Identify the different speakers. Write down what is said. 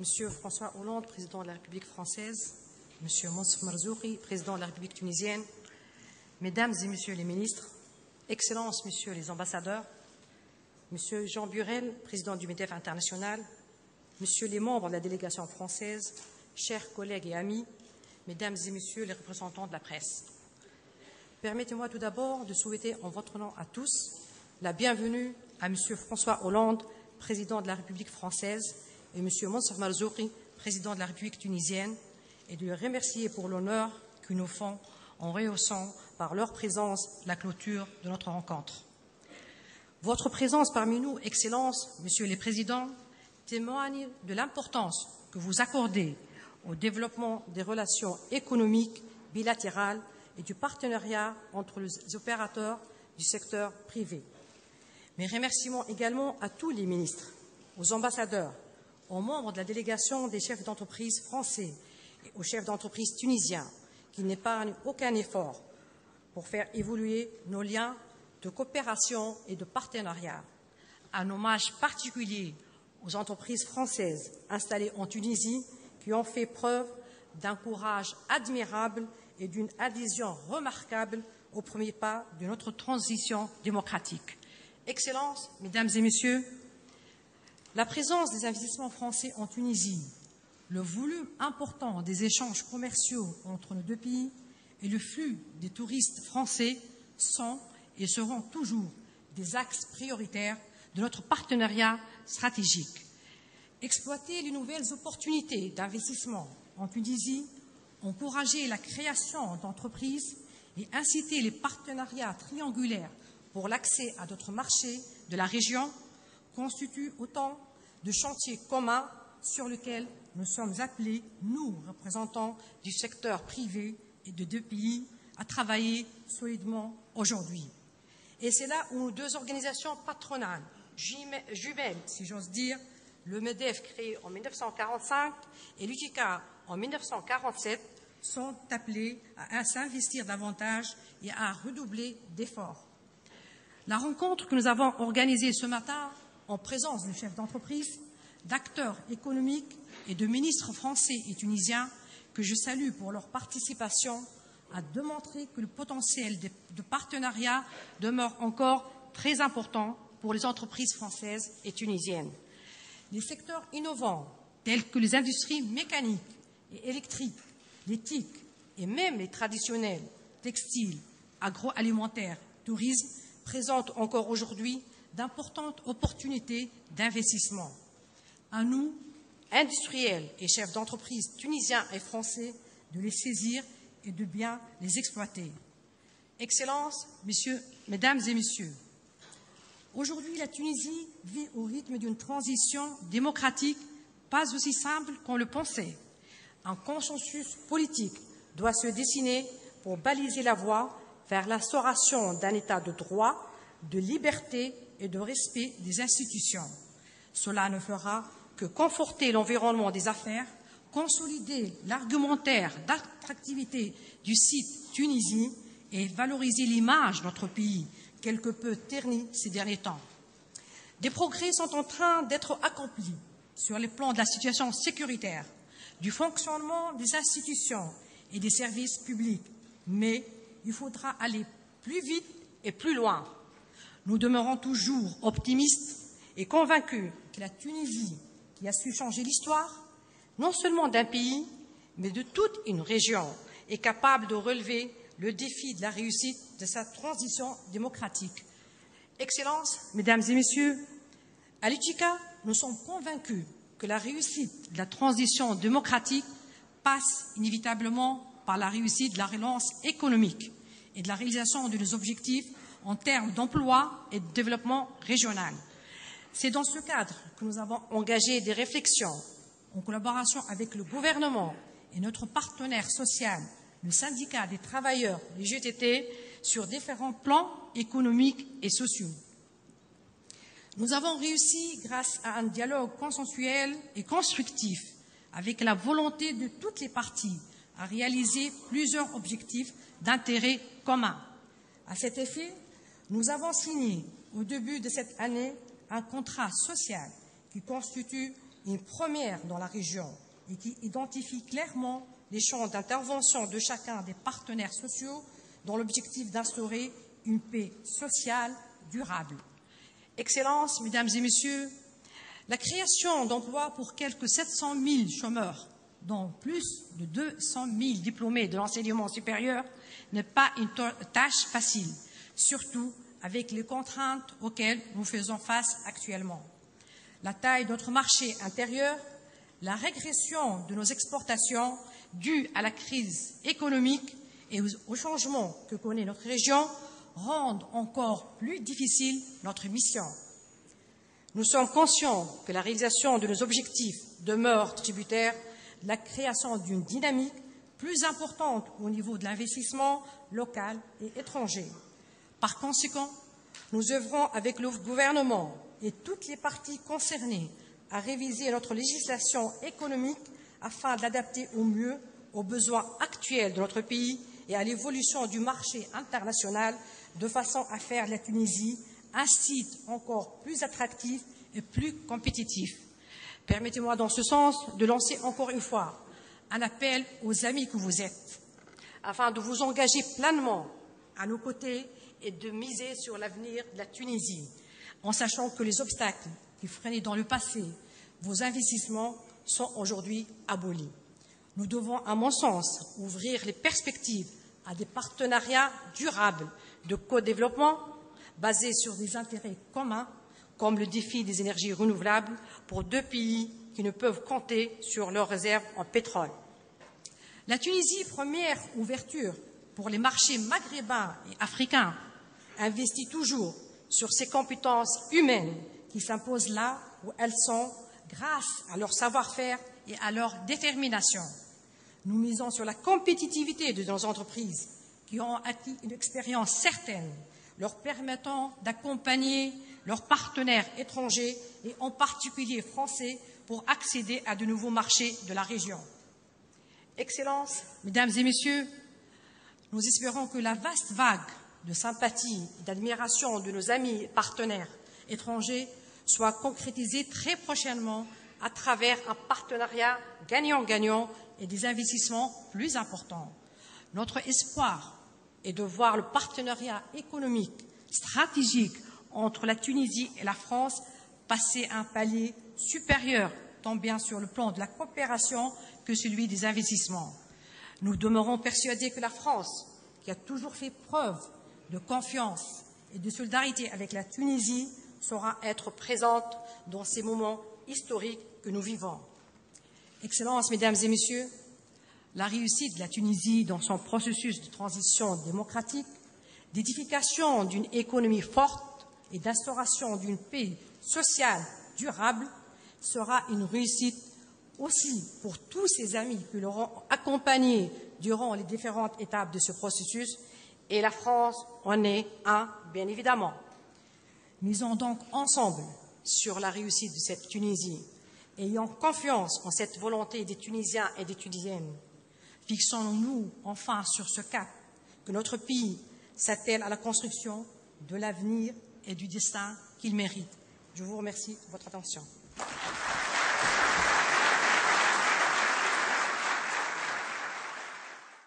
Speaker 1: Monsieur François Hollande, président de la République française, Monsieur Mansour Marzouki, président de la République tunisienne, Mesdames et Messieurs les ministres, Excellences, Messieurs les ambassadeurs, Monsieur Jean Burel, président du MEDEF international, Messieurs les membres de la délégation française, chers collègues et amis, Mesdames et Messieurs les représentants de la presse. Permettez-moi tout d'abord de souhaiter en votre nom à tous la bienvenue à Monsieur François Hollande, président de la République française, et Monsieur Mansour Marzouki, président de la République tunisienne, et de les remercier pour l'honneur qu'ils nous font en rehaussant par leur présence la clôture de notre rencontre. Votre présence parmi nous, Excellences, Messieurs les Présidents, témoigne de l'importance que vous accordez au développement des relations économiques bilatérales et du partenariat entre les opérateurs du secteur privé. Mes remerciements également à tous les ministres, aux ambassadeurs, aux membres de la délégation des chefs d'entreprise français et aux chefs d'entreprise tunisiens qui n'épargnent aucun effort pour faire évoluer nos liens de coopération et de partenariat. Un hommage particulier aux entreprises françaises installées en Tunisie qui ont fait preuve d'un courage admirable et d'une adhésion remarquable aux premiers pas de notre transition démocratique. Excellences, Mesdames et Messieurs, la présence des investissements français en Tunisie, le volume important des échanges commerciaux entre nos deux pays et le flux des touristes français sont et seront toujours des axes prioritaires de notre partenariat stratégique. Exploiter les nouvelles opportunités d'investissement en Tunisie, encourager la création d'entreprises et inciter les partenariats triangulaires pour l'accès à d'autres marchés de la région constituent autant de chantiers communs sur lesquels nous sommes appelés, nous, représentants du secteur privé et de deux pays, à travailler solidement aujourd'hui. Et c'est là où nos deux organisations patronales, jumelles, si j'ose dire, le MEDEF créé en 1945 et l'UTICA en 1947, sont appelés à s'investir davantage et à redoubler d'efforts. La rencontre que nous avons organisée ce matin en présence de chefs d'entreprise, d'acteurs économiques et de ministres français et tunisiens que je salue pour leur participation a démontré que le potentiel de partenariat demeure encore très important pour les entreprises françaises et tunisiennes. Les secteurs innovants tels que les industries mécaniques et électriques, les TIC et même les traditionnels textiles, agroalimentaires, tourisme présentent encore aujourd'hui d'importantes opportunités d'investissement. À nous, industriels et chefs d'entreprise tunisiens et français, de les saisir et de bien les exploiter. Excellences, Mesdames et Messieurs, aujourd'hui la Tunisie vit au rythme d'une transition démocratique pas aussi simple qu'on le pensait. Un consensus politique doit se dessiner pour baliser la voie vers l'instauration d'un État de droit, de liberté et de respect des institutions. Cela ne fera que conforter l'environnement des affaires, consolider l'argumentaire d'attractivité du site Tunisie et valoriser l'image de notre pays, quelque peu ternie ces derniers temps. Des progrès sont en train d'être accomplis sur les plans de la situation sécuritaire, du fonctionnement des institutions et des services publics, mais il faudra aller plus vite et plus loin. Nous demeurons toujours optimistes et convaincus que la Tunisie, qui a su changer l'histoire, non seulement d'un pays, mais de toute une région, est capable de relever le défi de la réussite de sa transition démocratique. Excellences, Mesdames et Messieurs, à l'UTICA, nous sommes convaincus que la réussite de la transition démocratique passe inévitablement par la réussite de la relance économique et de la réalisation de nos objectifs en termes d'emploi et de développement régional. C'est dans ce cadre que nous avons engagé des réflexions en collaboration avec le gouvernement et notre partenaire social, le syndicat des travailleurs, les GTT, sur différents plans économiques et sociaux. Nous avons réussi grâce à un dialogue consensuel et constructif avec la volonté de toutes les parties à réaliser plusieurs objectifs d'intérêt commun. À cet effet, nous avons signé au début de cette année un contrat social qui constitue une première dans la région et qui identifie clairement les champs d'intervention de chacun des partenaires sociaux dans l'objectif d'instaurer une paix sociale durable. Excellences, Mesdames et Messieurs, la création d'emplois pour quelques 700 000 chômeurs, dont plus de 200 000 diplômés de l'enseignement supérieur, n'est pas une tâche facile, surtout avec les contraintes auxquelles nous faisons face actuellement. La taille de notre marché intérieur, la régression de nos exportations due à la crise économique et aux changements que connaît notre région rendent encore plus difficile notre mission. Nous sommes conscients que la réalisation de nos objectifs demeure tributaire de la création d'une dynamique plus importante au niveau de l'investissement local et étranger. Par conséquent, nous œuvrons avec le gouvernement et toutes les parties concernées à réviser notre législation économique afin d'adapter au mieux aux besoins actuels de notre pays et à l'évolution du marché international de façon à faire de la Tunisie un site encore plus attractif et plus compétitif. Permettez-moi dans ce sens de lancer encore une fois un appel aux amis que vous êtes afin de vous engager pleinement à nos côtés et de miser sur l'avenir de la Tunisie en sachant que les obstacles qui freinaient dans le passé vos investissements sont aujourd'hui abolis. Nous devons, à mon sens, ouvrir les perspectives à des partenariats durables de co-développement basés sur des intérêts communs, comme le défi des énergies renouvelables pour deux pays qui ne peuvent compter sur leurs réserves en pétrole. La Tunisie, première ouverture pour les marchés maghrébins et africains, investit toujours sur ses compétences humaines qui s'imposent là où elles sont grâce à leur savoir-faire et à leur détermination. Nous misons sur la compétitivité de nos entreprises qui ont acquis une expérience certaine, leur permettant d'accompagner leurs partenaires étrangers et en particulier français pour accéder à de nouveaux marchés de la région. Excellences, Mesdames et Messieurs, nous espérons que la vaste vague de sympathie et d'admiration de nos amis et partenaires étrangers soit concrétisée très prochainement à travers un partenariat gagnant-gagnant et des investissements plus importants. Notre espoir est de voir le partenariat économique stratégique entre la Tunisie et la France passer à un palier supérieur, tant bien sur le plan de la coopération que celui des investissements. Nous demeurons persuadés que la France, qui a toujours fait preuve de confiance et de solidarité avec la Tunisie, saura être présente dans ces moments historiques que nous vivons. Excellences, Mesdames et Messieurs, la réussite de la Tunisie dans son processus de transition démocratique, d'édification d'une économie forte et d'instauration d'une paix sociale durable sera une réussite aussi pour tous ces amis qui l'auront accompagné durant les différentes étapes de ce processus, et la France en est un, bien évidemment. Misons donc ensemble sur la réussite de cette Tunisie, ayant confiance en cette volonté des Tunisiens et des Tunisiennes. Fixons-nous enfin sur ce cap que notre pays s'attelle à la construction de l'avenir et du destin qu'il mérite. Je vous remercie de votre attention.